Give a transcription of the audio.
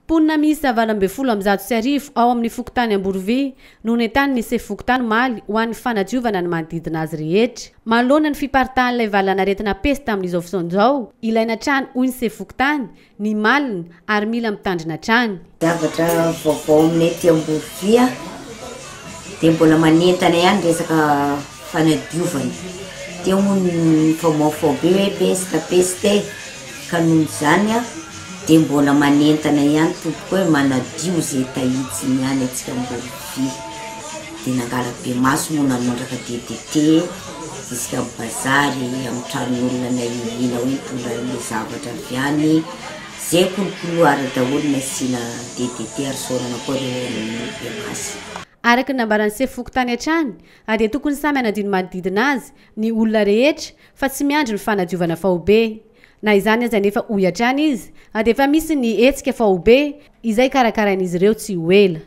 Ponina misy zavana 20 ao amin'ny Fokontany Amborovy no netany ny se Fokontany maly ho an'ny fanadiovana ny manodidina azy rehetra. Malona ny fiparitahan'ilay valanaretina pesta amin'izao fotoan'izao, ilaina trano hoy ny se Fokontany ny malina ary mila mitandrina trano. Zavatra vaovao aminay ety Amborovy dia mbola manentana ihany resaka fanadiovana. Teo ny Vaovao be hoe pesta ka noho izany dia mbola manentana ihany tompoko hoe manadio izay tahitsiny ihany atsika Amborovy. Dia nangala be maso moa nanondraka DDT jusqu'à bazary amin'ny tranon'olona na ina hoe mitondra ilay zavatra avy any. Zay kolokoloara daholo nasiana DDT ary saorana koa ireo be maso. Araka ny nambaran'ny se Fokontany hatrany, dia tokony samy hanadino manodidina azy ny olona rehetra fa tsy miandry ny fanadiovana faobe. Na izany aza nefa uy hatrany izy, dia efa misy ny hetsika faobe izay karakarain'izy ireo tsy ho ela.